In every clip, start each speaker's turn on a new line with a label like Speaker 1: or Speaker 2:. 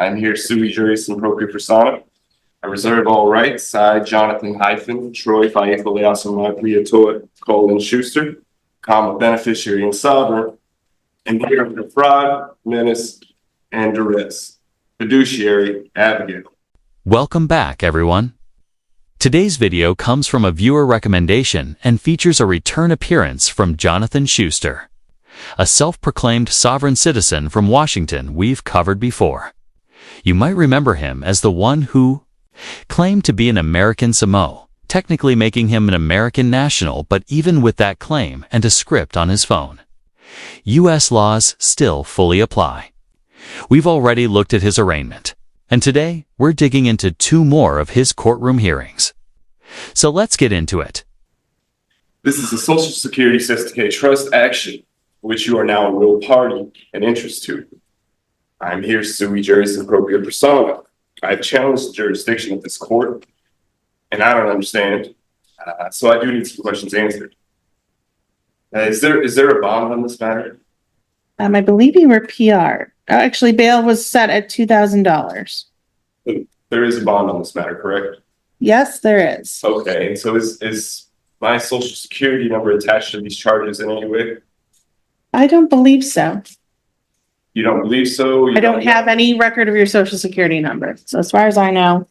Speaker 1: I'm here sui juris in propria persona. I reserve all rights. I, Jonathan Troy Colin Schuster, comma beneficiary and sovereign, and here under fraud, menace, and duress. Fiduciary advocate.
Speaker 2: Welcome back, everyone. Today's video comes from a viewer recommendation and features a return appearance from Jonathan Schuster, a self-proclaimed sovereign citizen from Washington we've covered before. You might remember him as the one who claimed to be an American Samoan, technically making him an American national, but even with that claim and a script on his phone, U.S. laws still fully apply. We've already looked at his arraignment, and today we're digging into 2 more of his courtroom hearings. So let's get into it.
Speaker 1: This is a Social Security Sesticate Trust action, which you are now a real party and interest to. I'm here sui juris in propria persona. I've challenged the jurisdiction of this court, and I don't understand, so I do need some questions answered. Is there a bond on this matter?
Speaker 3: I believe you were PR. Actually, bail was set at $2,000.
Speaker 1: There is a bond on this matter, correct?
Speaker 3: Yes, there is.
Speaker 1: Okay, and so is my Social Security number attached to these charges in any way?
Speaker 3: I don't believe so.
Speaker 1: You don't believe so?
Speaker 3: I don't have any record of your Social Security number. So as far as I know,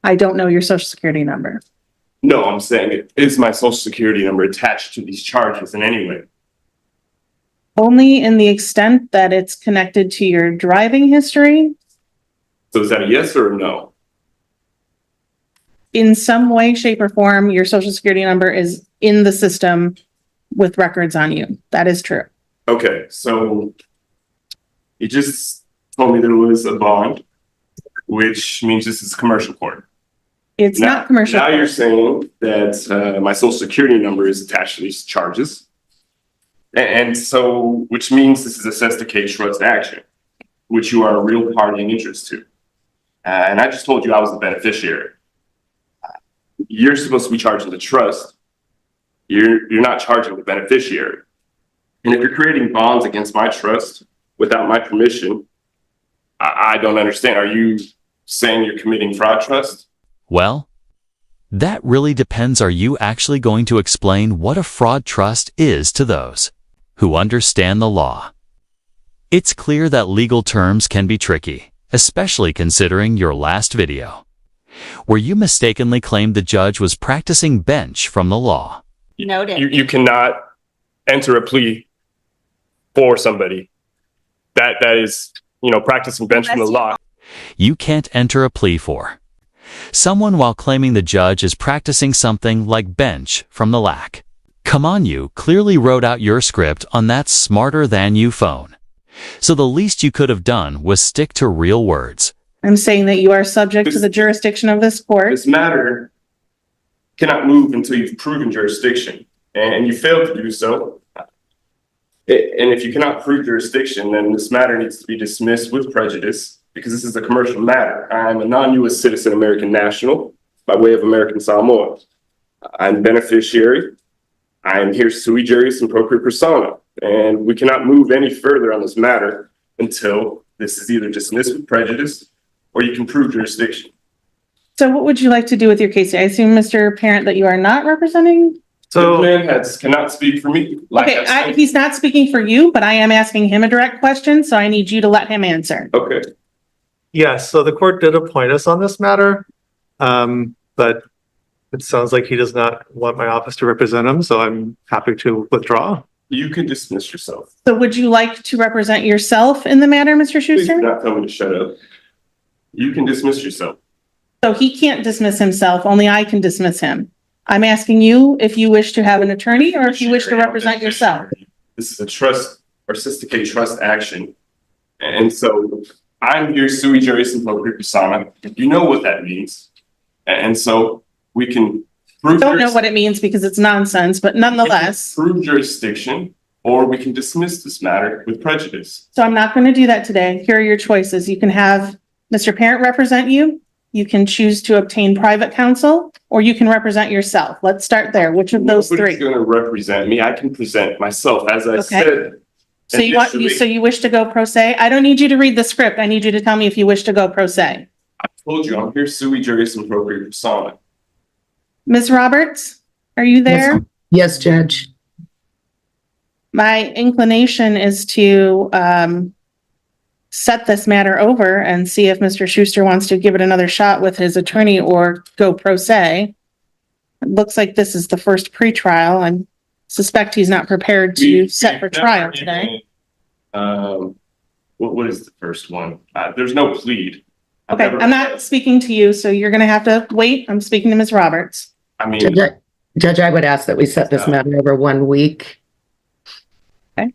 Speaker 3: I don't know your Social Security number.
Speaker 1: No, I'm saying, is my Social Security number attached to these charges in any way?
Speaker 3: Only in the extent that it's connected to your driving history.
Speaker 1: So is that a yes or a no?
Speaker 3: In some way, shape, or form, your Social Security number is in the system with records on you. That is true.
Speaker 1: Okay, so you just told me there was a bond, which means this is commercial court.
Speaker 3: It's not commercial.
Speaker 1: Now you're saying that my Social Security number is attached to these charges. And so, which means this is a Sesticate Trust action, which you are a real party and interest to. And I just told you I was the beneficiary. You're supposed to be charging the trust. You're not charging the beneficiary. And if you're creating bonds against my trust without my permission, I don't understand. Are you saying you're committing fraud trust?
Speaker 2: Well, that really depends. Are you actually going to explain what a fraud trust is to those who understand the law? It's clear that legal terms can be tricky, especially considering your last video, where you mistakenly claimed the judge was practicing bench from the law.
Speaker 3: Noted.
Speaker 1: You cannot enter a plea for somebody that is, practicing bench from the law.
Speaker 2: You can't enter a plea for someone while claiming the judge is practicing something like bench from the lack. Come on, you clearly wrote out your script on that smarter than you phone. So the least you could have done was stick to real words.
Speaker 3: I'm saying that you are subject to the jurisdiction of this court.
Speaker 1: This matter cannot move until you've proven jurisdiction, and you failed to do so. And if you cannot prove jurisdiction, then this matter needs to be dismissed with prejudice because this is a commercial matter. I'm a non-U.S. citizen American national by way of American Samoa. I'm beneficiary. I am here sui juris in propria persona, and we cannot move any further on this matter until this is either dismissed with prejudice or you can prove jurisdiction.
Speaker 3: So what would you like to do with your case? I assume, Mr. Parent, that you are not representing?
Speaker 1: So the man cannot speak for me.
Speaker 3: Okay, he's not speaking for you, but I am asking him a direct question, so I need you to let him answer.
Speaker 1: Okay.
Speaker 4: Yes, so the court did appoint us on this matter, but it sounds like he does not want my office to represent him, so I'm happy to withdraw.
Speaker 1: You can dismiss yourself.
Speaker 3: So would you like to represent yourself in the matter, Mr.
Speaker 1: Please do
Speaker 3: Schuster?
Speaker 1: not tell me to shut up. You can dismiss yourself.
Speaker 3: So he can't dismiss himself, only I can dismiss him. I'm asking you if you wish to have an attorney or if you wish to represent yourself.
Speaker 1: This is a trust or Sesticate Trust action. And so I'm here sui juris in propria persona. You know what that means. And so we can prove.
Speaker 3: Don't know what it means because it's nonsense, but nonetheless.
Speaker 1: Prove jurisdiction, or we can dismiss this matter with prejudice.
Speaker 3: So I'm not going to do that today. Here are your choices. You can have Mr. Parent represent you. You can choose to obtain private counsel, or you can represent yourself. Let's start there. Which of those three?
Speaker 1: Nobody's going to represent me. I can present myself. As I said
Speaker 3: So you wish to go pro se? I don't need you to read the script. I need you to tell me if you wish to go pro se.
Speaker 1: I told you, I'm here sui juris and propria persona.
Speaker 3: Ms. Roberts, are you there?
Speaker 5: Yes, Judge.
Speaker 3: My inclination is to set this matter over and see if Mr. Schuster wants to give it another shot with his attorney or go pro se. It looks like this is the first pretrial. I suspect he's not prepared to set for trial today.
Speaker 1: What is the first one? There's no plead.
Speaker 3: Okay, I'm not speaking to you, so you're gonna have to wait. I'm speaking to Ms. Roberts.
Speaker 1: I mean,
Speaker 5: Judge, I would ask that we set this matter over 1 week.
Speaker 3: Okay. Do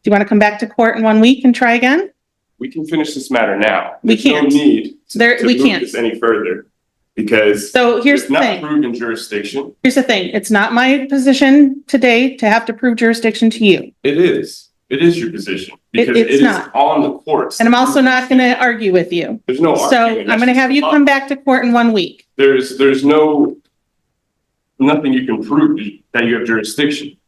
Speaker 3: you want to come back to court in 1 week and try again?
Speaker 1: we can finish this matter now.
Speaker 3: We
Speaker 1: There's no
Speaker 3: can't.
Speaker 1: need to
Speaker 3: We
Speaker 1: move
Speaker 3: can't.
Speaker 1: this any further because
Speaker 3: So here's
Speaker 1: it's
Speaker 3: the
Speaker 1: not
Speaker 3: thing.
Speaker 1: proven jurisdiction.
Speaker 3: Here's the thing. It's not my position today to have to prove jurisdiction to you.
Speaker 1: It is. It is your position because
Speaker 3: It's
Speaker 1: it is
Speaker 3: not.
Speaker 1: on the courts.
Speaker 3: And I'm also not going to argue with you.
Speaker 1: There's no
Speaker 3: So
Speaker 1: argument.
Speaker 3: I'm going to have you come back to court in 1 week.
Speaker 1: There's nothing you can prove that you have jurisdiction.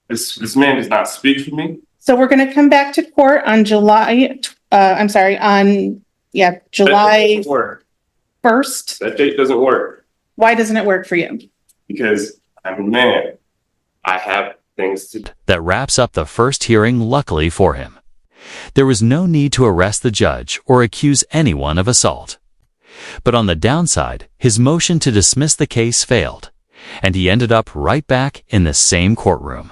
Speaker 1: This man does not speak for me.
Speaker 3: So we're going to come back to court on July
Speaker 1: That doesn't work.
Speaker 3: 1st.
Speaker 1: That date doesn't work
Speaker 3: Why doesn't it work for you?
Speaker 1: because I'm a man. I have things to do.
Speaker 2: That wraps up the first hearing, luckily for him. There was no need to arrest the judge or accuse anyone of assault. But on the downside, his motion to dismiss the case failed, and he ended up right back in the same courtroom.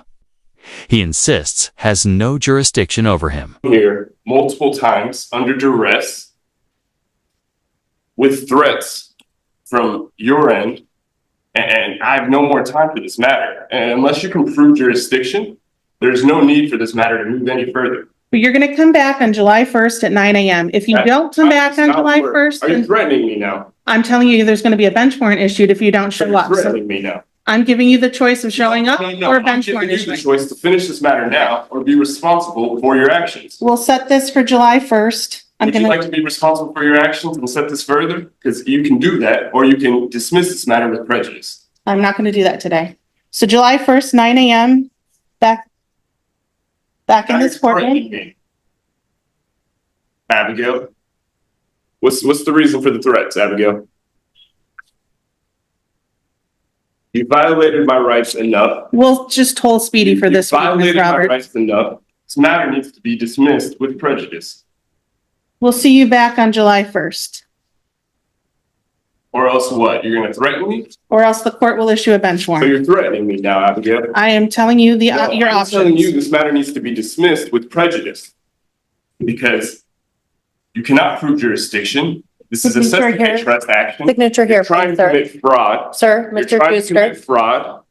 Speaker 2: He insists has no jurisdiction over him.
Speaker 1: Here multiple times under duress with threats from your end, and I have no more time for this matter. And unless you can prove jurisdiction, there's no need for this matter to move any further.
Speaker 3: But you're going to come back on July 1st at 9 a.m. If you don't come back on July 1st,
Speaker 1: Are you
Speaker 3: then
Speaker 1: threatening me now?
Speaker 3: I'm telling you, there's going to be a bench warrant issued if you don't
Speaker 1: Are
Speaker 3: show
Speaker 1: you
Speaker 3: up. So
Speaker 1: threatening me now?
Speaker 3: I'm giving you the choice of showing up
Speaker 1: No,
Speaker 3: or a
Speaker 1: I'm
Speaker 3: bench
Speaker 1: giving
Speaker 3: warrant
Speaker 1: you the
Speaker 3: issuing.
Speaker 1: choice to finish this matter now or be responsible for your actions.
Speaker 3: We'll set this for July 1st.
Speaker 1: Would you like to be responsible for your actions and set this further? Because you can do that, or you can dismiss this matter with prejudice.
Speaker 3: I'm not going to do that today. So July 1st, 9 a.m. back in this courtroom.
Speaker 1: Threatening me. Abigail, what's the reason for the threats, Abigail? You violated my rights enough.
Speaker 3: We'll just hold Speedy for this
Speaker 1: You
Speaker 3: week, Ms.
Speaker 1: violated my
Speaker 3: Roberts.
Speaker 1: rights enough. This matter needs to be dismissed with prejudice,
Speaker 3: We'll see you back on July 1st,
Speaker 1: or else what? You're going to threaten me?
Speaker 3: or else the court will issue a bench
Speaker 1: So
Speaker 3: warrant.
Speaker 1: you're threatening me now, Abigail.
Speaker 3: I am telling you your
Speaker 1: I'm telling you
Speaker 3: options.
Speaker 1: this matter needs to be dismissed with prejudice because you cannot prove jurisdiction. This is a
Speaker 6: Signature here.
Speaker 1: certificate trust action.
Speaker 6: Signature here,
Speaker 1: You're trying
Speaker 6: please,
Speaker 1: to
Speaker 6: sir.
Speaker 1: commit fraud.
Speaker 6: Sir,
Speaker 1: You're
Speaker 6: Mr.
Speaker 1: trying to
Speaker 6: Schuster.
Speaker 1: commit fraud.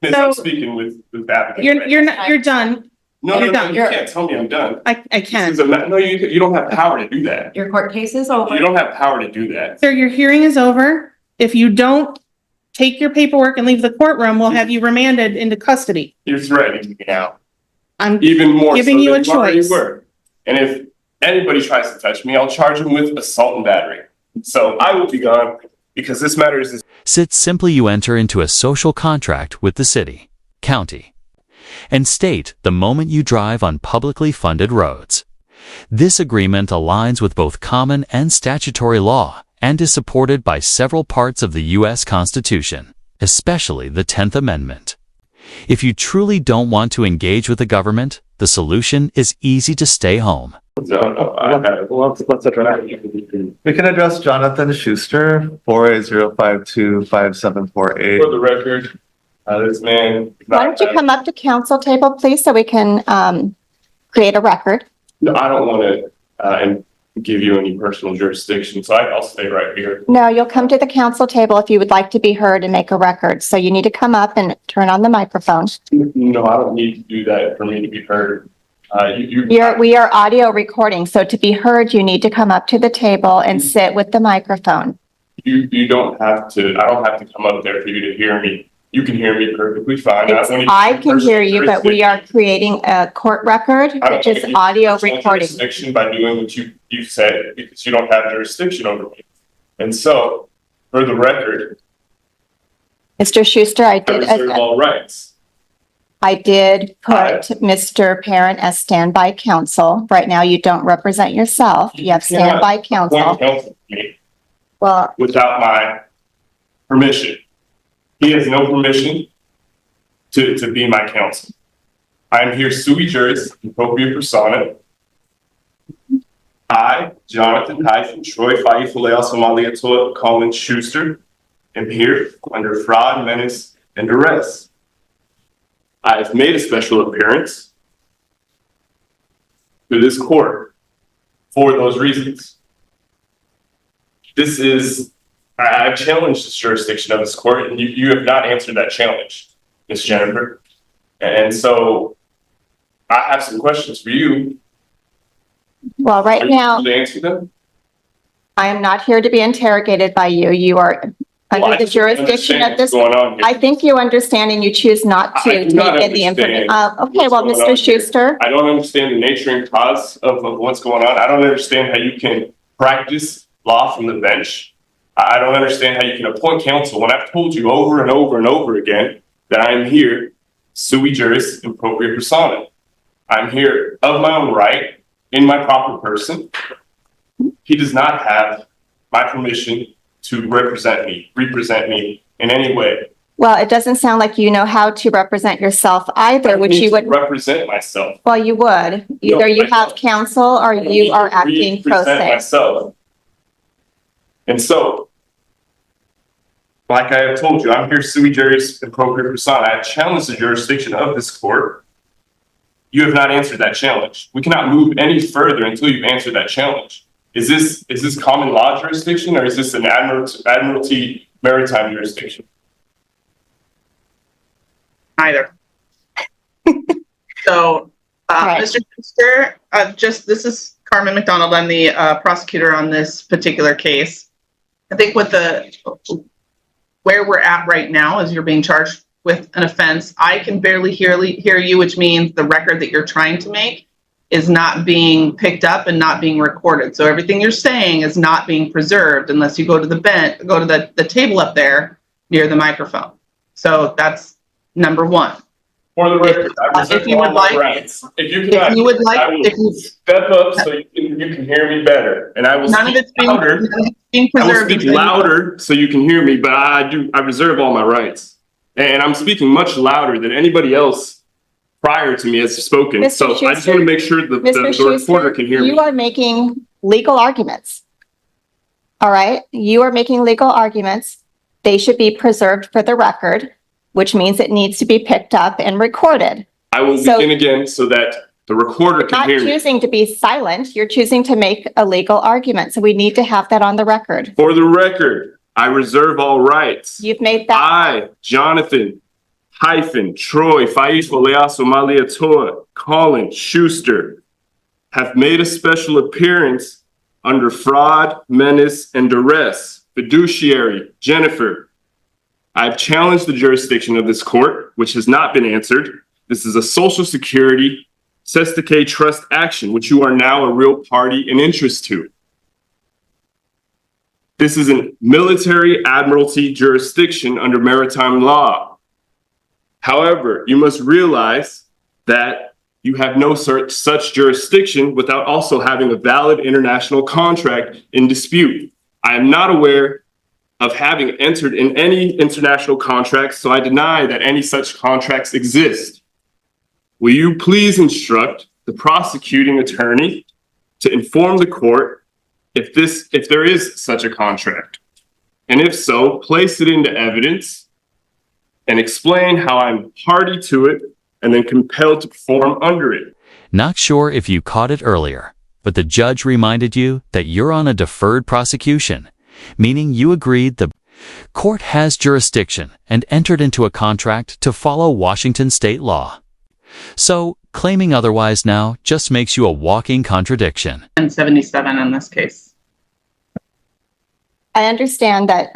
Speaker 1: Miss, I'm
Speaker 3: So-
Speaker 1: speaking with Abigail.
Speaker 3: You're done.
Speaker 1: No,
Speaker 3: you're
Speaker 1: you
Speaker 3: done.
Speaker 1: can't tell me I'm done.
Speaker 3: I
Speaker 1: This
Speaker 3: can.
Speaker 1: is no, you don't have power to do that.
Speaker 6: Your court case is over.
Speaker 1: You don't have power to do that.
Speaker 3: Sir, your hearing is over. If you don't take your paperwork and leave the courtroom, we'll have you remanded into custody.
Speaker 1: You're threatening me now,
Speaker 3: I'm
Speaker 1: even more
Speaker 3: Giving
Speaker 1: so
Speaker 3: you
Speaker 1: than
Speaker 3: a
Speaker 1: already
Speaker 3: choice.
Speaker 1: were. And if anybody tries to touch me, I'll charge them with assault and battery. So I will be gone because this matter is.
Speaker 2: Sit simply you enter into a social contract with the city, county, and state the moment you drive on publicly funded roads. This agreement aligns with both common and statutory law and is supported by several parts of the U.S. Constitution, especially the 10th Amendment. If you truly don't want to engage with the government, the solution is easy to stay home.
Speaker 4: Let's address. We can address Jonathan Schuster, 480525748.
Speaker 1: For the record, this man.
Speaker 6: Why don't you come up to council table, please, so we can create a record?
Speaker 1: No, I don't want to give you any personal jurisdiction, so I'll stay right here.
Speaker 6: No, you'll come to the council table if you would like to be heard and make a record. So you need to come up and turn on the microphone.
Speaker 1: No, I don't need to do that for me to be heard.
Speaker 6: We are audio recording, so to be heard, you need to come up to the table and sit with the microphone.
Speaker 1: You don't have to, I don't have to come up there for you to hear me. You can hear me perfectly fine.
Speaker 6: I can hear you, but we are creating a court record, which is audio recording.
Speaker 1: Jurisdiction by doing what you said because you don't have jurisdiction over me. And so, for the record,
Speaker 6: Mr. Schuster, I
Speaker 1: I
Speaker 6: did.
Speaker 1: reserve all rights.
Speaker 6: I did put Mr. Parent as standby counsel. Right now, you don't represent yourself. You have standby
Speaker 1: Appoint
Speaker 6: counsel.
Speaker 1: counsel to me
Speaker 6: Well,
Speaker 1: without my permission. He has no permission to be my counsel. I'm here sui juris, appropriate persona. I, Jonathan Troy Colin Schuster, am here under fraud, menace, and duress. I've made a special appearance to this court for those reasons. I've challenged the jurisdiction of this court, and you have not answered that challenge, Ms. Jennifer. And so I have some questions for you.
Speaker 6: well, right
Speaker 1: Are you
Speaker 6: now,
Speaker 1: able to answer them?
Speaker 6: I am not here to be interrogated by you. You are
Speaker 1: Well,
Speaker 6: under
Speaker 1: I
Speaker 6: the
Speaker 1: just don't
Speaker 6: jurisdiction
Speaker 1: understand
Speaker 6: of this.
Speaker 1: what's going on here.
Speaker 6: I think you understand and you choose not
Speaker 1: I
Speaker 6: to
Speaker 1: do
Speaker 6: take
Speaker 1: not
Speaker 6: in the information.
Speaker 1: understand
Speaker 6: Okay, well,
Speaker 1: what's going on
Speaker 6: Mr.
Speaker 1: here.
Speaker 6: Schuster,
Speaker 1: I don't understand the nature and cause of what's going on. I don't understand how you can practice law from the bench. I don't understand how you can appoint counsel when I've told you over and over and over again that I'm here sui juris, appropriate persona. I'm here of my own right, in my proper person. He does not have my permission to represent me in any way.
Speaker 6: well, it doesn't sound like you know how to represent yourself either,
Speaker 1: I
Speaker 6: which
Speaker 1: need
Speaker 6: you
Speaker 1: to
Speaker 6: would,
Speaker 1: represent myself.
Speaker 6: well, you would.
Speaker 1: No,
Speaker 6: Either you
Speaker 1: I
Speaker 6: have
Speaker 1: don't.
Speaker 6: counsel or
Speaker 1: I
Speaker 6: you
Speaker 1: need
Speaker 6: are
Speaker 1: to
Speaker 6: acting pro
Speaker 1: represent
Speaker 6: se.
Speaker 1: myself. And so, like I have told you, I'm here sui juris, appropriate persona. I have challenged the jurisdiction of this court. You have not answered that challenge. We cannot move any further until you've answered that challenge. Is this common law jurisdiction, or is this an admiralty maritime jurisdiction?
Speaker 7: Either. So,
Speaker 6: Right.
Speaker 7: Mr. Schuster, this is Carmen McDonald. I'm the prosecutor on this particular case. I think with where we're at right now is you're being charged with an offense. I can barely hear you, which means the record that you're trying to make is not being picked up and not being recorded. So everything you're saying is not being preserved unless you go to the table up there near the microphone. So that's number one.
Speaker 1: For the record, I
Speaker 7: If
Speaker 1: reserve
Speaker 7: you
Speaker 1: all
Speaker 7: would
Speaker 1: my
Speaker 7: like-
Speaker 1: rights. If you cannot,
Speaker 7: you would like-
Speaker 1: I will
Speaker 7: if you-
Speaker 1: step up so you can hear me better, and I will
Speaker 7: None of
Speaker 1: speak
Speaker 7: it's being
Speaker 1: louder. I will
Speaker 7: preserved.
Speaker 1: speak louder so you can hear me, but I reserve all my rights. And I'm speaking much louder than anybody else prior to me has spoken.
Speaker 6: Mr.
Speaker 1: So I just
Speaker 6: Schuster,
Speaker 1: want to make sure that
Speaker 6: Mr.
Speaker 1: the reporter
Speaker 6: Schuster,
Speaker 1: can hear
Speaker 6: you
Speaker 1: me.
Speaker 6: are making legal arguments. All right? You are making legal arguments. They should be preserved for the record, which means it needs to be picked up and recorded.
Speaker 1: I will
Speaker 6: so-
Speaker 1: begin again so that the recorder can
Speaker 6: Not
Speaker 1: hear me.
Speaker 6: choosing to be silent, you're choosing to make a legal argument. So we need to have that on the record.
Speaker 1: For the record, I reserve all rights.
Speaker 6: You've made that,
Speaker 1: I, Jonathan Troy Colin Schuster, have made a special appearance under fraud, menace, and duress. Fiduciary Jennifer. I've challenged the jurisdiction of this court, which has not been answered. This is a Social Security Sestake trust action, which you are now a real party in interest to. This is a military admiralty jurisdiction under maritime law. However, you must realize that you have no such jurisdiction without also having a valid international contract in dispute. I am not aware of having entered in any international contracts, so I deny that any such contracts exist. Will you please instruct the prosecuting attorney to inform the court if there is such a contract? And if so, place it into evidence and explain how I'm party to it and then compelled to perform under it.
Speaker 2: Not sure if you caught it earlier, but the judge reminded you that you're on a deferred prosecution, meaning you agreed the court has jurisdiction and entered into a contract to follow Washington state law. So, claiming otherwise now just makes you a walking contradiction.
Speaker 7: And 77 in this case.
Speaker 6: I understand that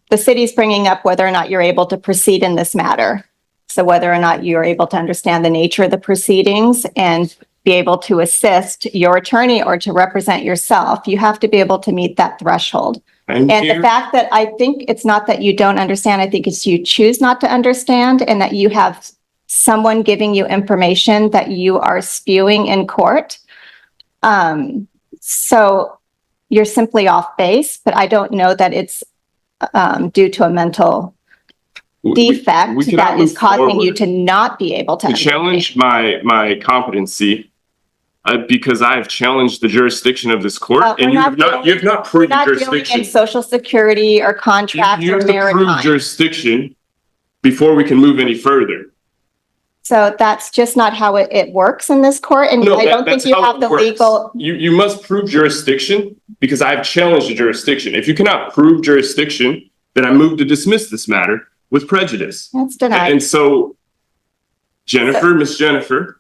Speaker 6: the city's bringing up whether or not you're able to proceed in this matter. So whether or not you're able to understand the nature of the proceedings and be able to assist your attorney or to represent yourself, you have to be able to meet that threshold.
Speaker 1: I'm
Speaker 6: And the
Speaker 1: here.
Speaker 6: fact that I think it's not that you don't understand, I think it's you choose not to understand and that you have someone giving you information that you are spewing in court. So you're simply off base, but I don't know that it's due to a mental defect
Speaker 1: We cannot
Speaker 6: that is
Speaker 1: move
Speaker 6: causing you
Speaker 1: forward
Speaker 6: to not be able to
Speaker 1: to
Speaker 6: understand.
Speaker 1: challenge my competency because I have challenged the jurisdiction of this court,
Speaker 6: we're
Speaker 1: and you
Speaker 6: not
Speaker 1: have not
Speaker 6: We're
Speaker 1: proved
Speaker 6: not dealing
Speaker 1: jurisdiction.
Speaker 6: in social security or contract
Speaker 1: You
Speaker 6: or
Speaker 1: have to prove
Speaker 6: maritime.
Speaker 1: jurisdiction before we can move any further.
Speaker 6: So that's just not how it works in this court, and I don't think
Speaker 1: that's
Speaker 6: you
Speaker 1: how
Speaker 6: have
Speaker 1: it
Speaker 6: the
Speaker 1: works.
Speaker 6: legal.
Speaker 1: You must prove jurisdiction because I've challenged the jurisdiction. If you cannot prove jurisdiction, then I move to dismiss this matter with prejudice.
Speaker 6: That's denied.
Speaker 1: And so, Jennifer, Miss Jennifer,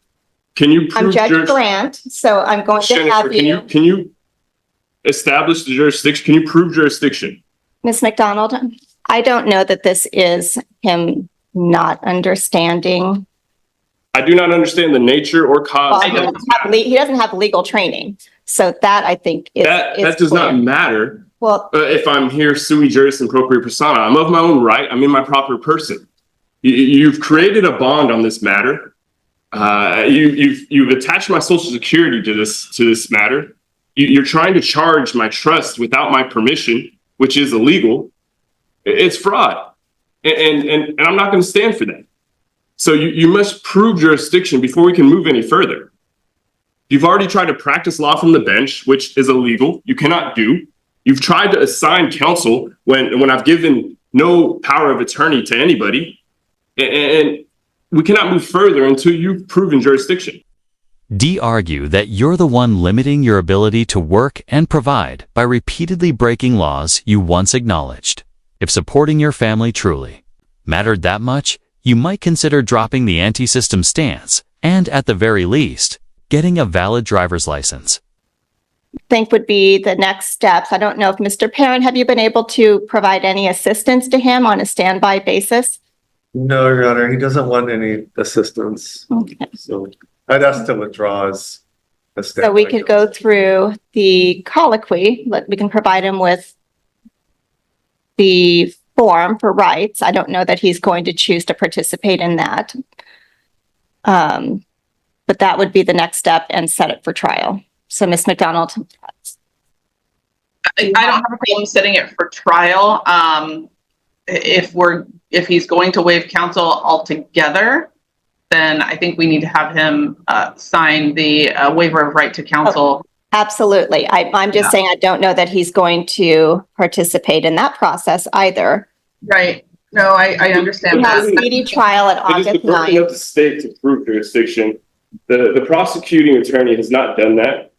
Speaker 1: can you
Speaker 6: I'm
Speaker 1: prove
Speaker 6: Judge Grant, so I'm going to
Speaker 1: Jennifer,
Speaker 6: have you.
Speaker 1: can you establish the jurisdiction? Can you prove jurisdiction?
Speaker 6: Ms. McDonald, I don't know that this is him not understanding.
Speaker 1: I do not understand the nature or cause.
Speaker 6: Well, he doesn't have legal training, so that I think is
Speaker 1: That does not
Speaker 6: clear.
Speaker 1: matter.
Speaker 6: Well,
Speaker 1: If I'm here sui juris and propria persona, I'm of my own right. I'm in my proper person. You've created a bond on this matter. You've attached my social security to this matter. You're trying to charge my trust without my permission, which is illegal. It's fraud, and I'm not going to stand for that. So you must prove jurisdiction before we can move any further. You've already tried to practice law from the bench, which is illegal. You cannot do. You've tried to assign counsel when I've given no power of attorney to anybody, and we cannot move further until you've proven jurisdiction.
Speaker 2: D argue that you're the one limiting your ability to work and provide by repeatedly breaking laws you once acknowledged. If supporting your family truly mattered that much, you might consider dropping the anti-system stance and, at the very least, getting a valid driver's license.
Speaker 6: think would be the next steps. I don't know if Mr. Parent, have you been able to provide any assistance to him on a standby basis?
Speaker 4: No, Your Honor, he doesn't want any assistance.
Speaker 6: Okay.
Speaker 4: So I'd ask to withdraw as a step.
Speaker 6: So we could go through the colloquy. We can provide him with the form for rights. I don't know that he's going to choose to participate in that. But that would be the next step and set it for trial. So Ms. McDonald.
Speaker 7: I don't have a problem setting it for trial. If he's going to waive counsel altogether, then I think we need to have him sign the waiver of right to counsel.
Speaker 6: Absolutely. I'm just saying I don't know that he's going to participate in that process either.
Speaker 7: Right. No, I understand
Speaker 6: We have
Speaker 7: that.
Speaker 6: speedy trial at
Speaker 1: It is the
Speaker 6: August
Speaker 1: burden
Speaker 6: 9th.
Speaker 1: of the state to prove jurisdiction. The prosecuting attorney has not done that.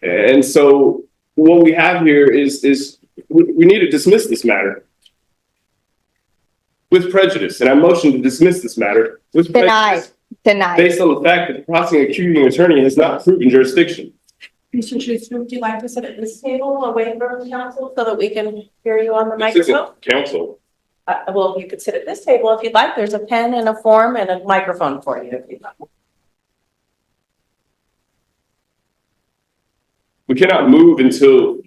Speaker 1: And so what we have here is we need to dismiss this matter with prejudice. And I motion to dismiss this matter with prejudice.
Speaker 6: Denied.
Speaker 1: Based on the fact that the prosecuting attorney has not proven jurisdiction.
Speaker 8: Mr. Schuster, would you like to sit at this table away from council so that we can hear you on the
Speaker 1: This isn't
Speaker 8: microphone?
Speaker 1: counsel.
Speaker 8: Well, you could sit at this table if you'd like. There's a pen and a form and a microphone for you if you'd like.
Speaker 1: We cannot move until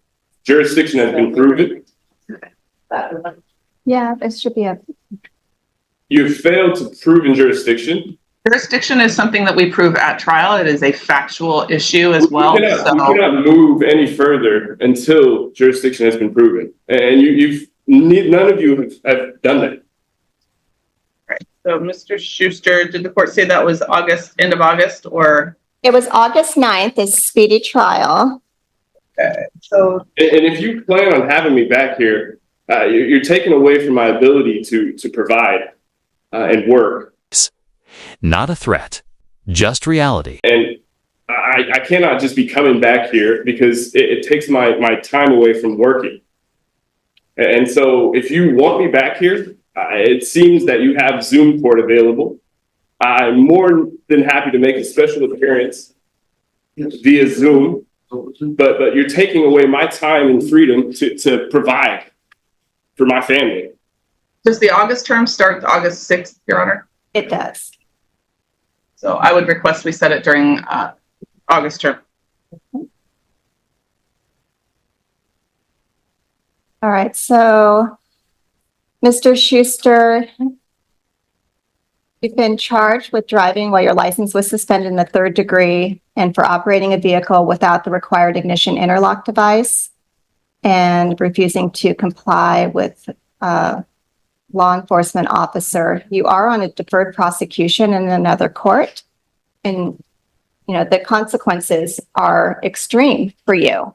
Speaker 1: jurisdiction has been proven.
Speaker 6: Yeah, this should be
Speaker 1: You have failed to prove in jurisdiction.
Speaker 7: Jurisdiction is something that we prove at trial. It is a factual issue as well.
Speaker 1: We cannot move any further until jurisdiction has been proven. And none of you have done that.
Speaker 7: Right. So Mr. Schuster, did the court say that was end of August or?
Speaker 6: It was August 9th, is speedy trial.
Speaker 7: Okay. So
Speaker 1: And if you plan on having me back here, you're taking away from my ability to provide and work.
Speaker 2: Not a threat, just reality.
Speaker 1: And I cannot just be coming back here because it takes my time away from working. And so if you want me back here, it seems that you have Zoom court available. I'm more than happy to make a special appearance via Zoom, but you're taking away my time and freedom to provide for my family.
Speaker 7: does the August term start August 6th, Your Honor?
Speaker 6: It does.
Speaker 7: So I would request we set it during August term.
Speaker 6: All right, so Mr. Schuster, You've been charged with driving while your license was suspended in the third degree and for operating a vehicle without the required ignition interlock device and refusing to comply with law enforcement officer. You are on a deferred prosecution in another court. And, you know, the consequences are extreme for you.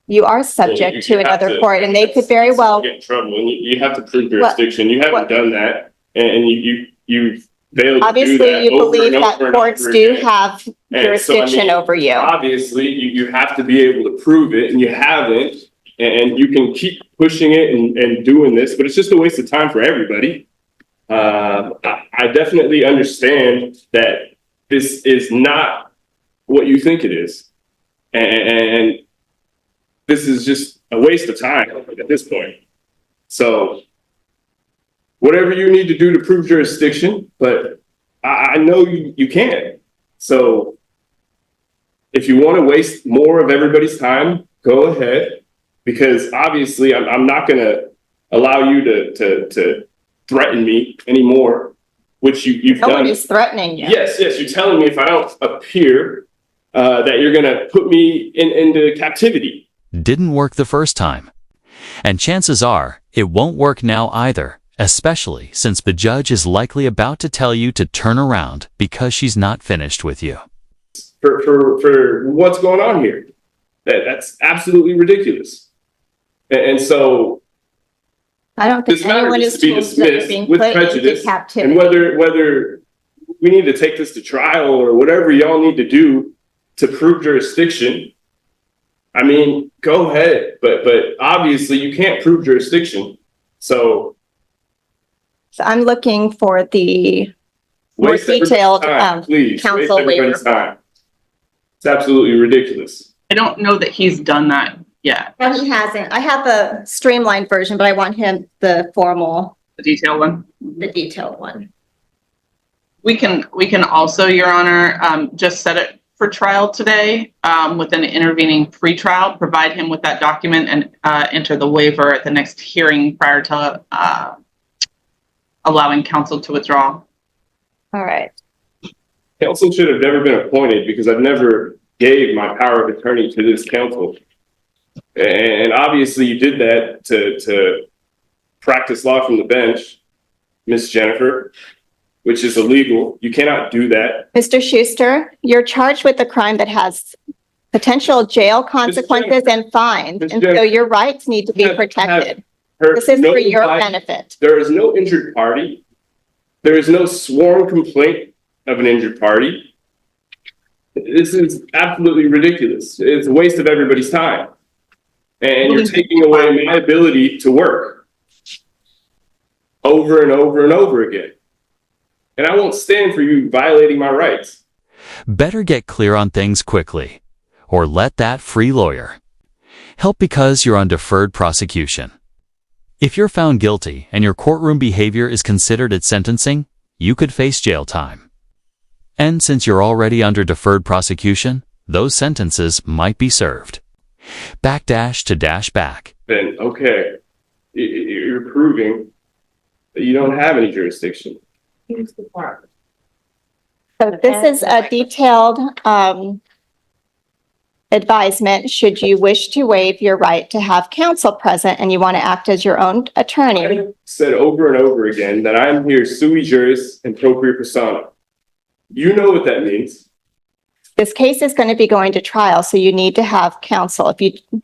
Speaker 6: You are subject to another court and they could very well.
Speaker 1: Get in trouble and you have to prove jurisdiction. You haven't done that and you've failed to do
Speaker 6: Obviously,
Speaker 1: that
Speaker 6: you
Speaker 1: over
Speaker 6: believe
Speaker 1: and
Speaker 6: that
Speaker 1: over and
Speaker 6: courts
Speaker 1: over
Speaker 6: do
Speaker 1: again.
Speaker 6: have
Speaker 1: And so, I
Speaker 6: jurisdiction
Speaker 1: mean,
Speaker 6: over you.
Speaker 1: Obviously, you have to be able to prove it and you haven't. And you can keep pushing it and doing this, but it's just a waste of time for everybody. I definitely understand that this is not what you think it is. And this is just a waste of time at this point. So whatever you need to do to prove jurisdiction, but I know you can. So if you want to waste more of everybody's time, go ahead. Because obviously I'm not going to allow you to threaten me anymore, which you've done.
Speaker 6: Nobody's threatening you.
Speaker 1: Yes, you're telling me if I don't appear, that you're going to put me into captivity.
Speaker 2: Didn't work the first time. And chances are it won't work now either, especially since the judge is likely about to tell you to turn around because she's not finished with you.
Speaker 1: For what's going on here. That's absolutely ridiculous. And so
Speaker 6: I don't think
Speaker 1: this matter
Speaker 6: anyone
Speaker 1: needs
Speaker 6: is
Speaker 1: to be
Speaker 6: told that you're
Speaker 1: dismissed
Speaker 6: being
Speaker 1: with
Speaker 6: put into
Speaker 1: prejudice.
Speaker 6: captivity.
Speaker 1: And whether we need to take this to trial or whatever y'all need to do to prove jurisdiction, I mean, go ahead. But obviously you can't prove jurisdiction. So
Speaker 6: I'm looking for the more
Speaker 1: waste everybody's
Speaker 6: detailed
Speaker 1: time, please.
Speaker 6: counsel
Speaker 1: Waste everybody's
Speaker 6: waiver.
Speaker 1: time. It's absolutely ridiculous.
Speaker 7: I don't know that he's done that yet,
Speaker 6: No, he hasn't. I have a streamlined version, but I want him the formal,
Speaker 7: the detailed one.
Speaker 6: the detailed one.
Speaker 7: We can also, Your Honor, just set it for trial today with an intervening pretrial, provide him with that document and enter the waiver at the next hearing prior to allowing counsel to withdraw.
Speaker 6: All right.
Speaker 1: Counsel should have never been appointed because I've never gave my power of attorney to this counsel. And obviously you did that to practice law from the bench, Miss Jennifer, which is illegal. You cannot do that.
Speaker 6: Mr. Schuster, you're charged with a crime that has potential jail consequences and fines.
Speaker 1: Ms.
Speaker 6: And so
Speaker 1: Jennifer,
Speaker 6: your rights need to be protected. This is for your benefit.
Speaker 1: There is no injured party. There is no sworn complaint of an injured party. This is absolutely ridiculous. It's a waste of everybody's time. And you're taking away my ability to work over and over and over again. And I won't stand for you violating my rights.
Speaker 2: Better get clear on things quickly, or let that free lawyer help because you're on deferred prosecution. If you're found guilty and your courtroom behavior is considered at sentencing, you could face jail time. And since you're already under deferred prosecution, those sentences might be served. Backdash to dash back.
Speaker 1: Then, okay, you're proving that you don't have any jurisdiction.
Speaker 6: So this is a detailed advisement should you wish to waive your right to have counsel present and you want to act as your own attorney.
Speaker 1: I've said over and over again that I'm here sui juris and propria persona. You know what that means.
Speaker 6: This case is going to be going to trial, so you need to have counsel.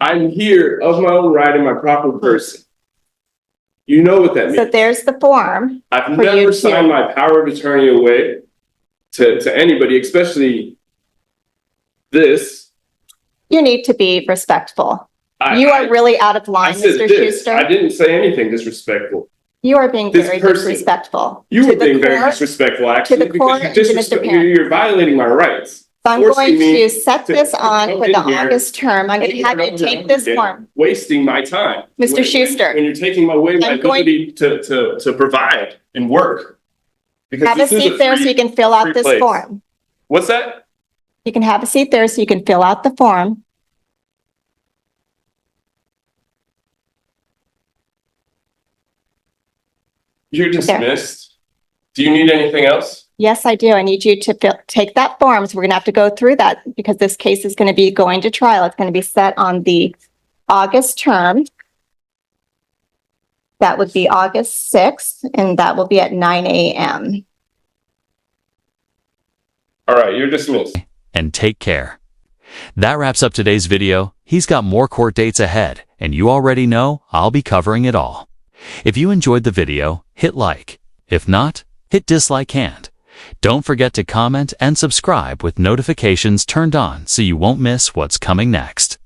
Speaker 1: I'm here of my own right in my proper person. You know what that means.
Speaker 6: So there's the form.
Speaker 1: I've
Speaker 6: for you
Speaker 1: never
Speaker 6: to-
Speaker 1: signed my power of attorney away to anybody, especially this.
Speaker 6: You need to be respectful.
Speaker 1: I-
Speaker 6: You
Speaker 1: I-
Speaker 6: are really out of
Speaker 1: I
Speaker 6: line,
Speaker 1: said
Speaker 6: Mr.
Speaker 1: this. I
Speaker 6: Schuster.
Speaker 1: didn't say anything disrespectful.
Speaker 6: You are being
Speaker 1: This
Speaker 6: very
Speaker 1: person-
Speaker 6: disrespectful.
Speaker 1: You
Speaker 6: to
Speaker 1: were
Speaker 6: the
Speaker 1: being very
Speaker 6: court.
Speaker 1: disrespectful, actually,
Speaker 6: the
Speaker 1: because
Speaker 6: court and to Mr. Parent.
Speaker 1: you're violating my rights.
Speaker 6: So I'm
Speaker 1: forcing
Speaker 6: going
Speaker 1: me
Speaker 6: to set
Speaker 1: to
Speaker 6: this on
Speaker 1: come
Speaker 6: for the
Speaker 1: in here
Speaker 6: August term. I'm going to have you take this form.
Speaker 1: Wasting my time.
Speaker 6: Mr. Schuster.
Speaker 1: When you're taking away my
Speaker 6: I'm going-
Speaker 1: ability to provide and work. Because
Speaker 6: Have a
Speaker 1: this is
Speaker 6: seat there so
Speaker 1: free-
Speaker 6: you can fill out
Speaker 1: free
Speaker 6: this
Speaker 1: place.
Speaker 6: form.
Speaker 1: What's that?
Speaker 6: You can have a seat there so you can fill out the form.
Speaker 1: You're dismissed. Do you need anything else?
Speaker 6: Yes, I do. I need you to take that form. So we're gonna have to go through that because this case is gonna be going to trial. It's gonna be set on the August term. That would be August 6th, and that will be at 9 a.m.
Speaker 1: All right, you're dismissed.
Speaker 2: And take care. That wraps up today's video. He's got more court dates ahead, and you already know I'll be covering it all. If you enjoyed the video, hit like. If not, hit dislike hand. Don't forget to comment and subscribe with notifications turned on so you won't miss what's coming next.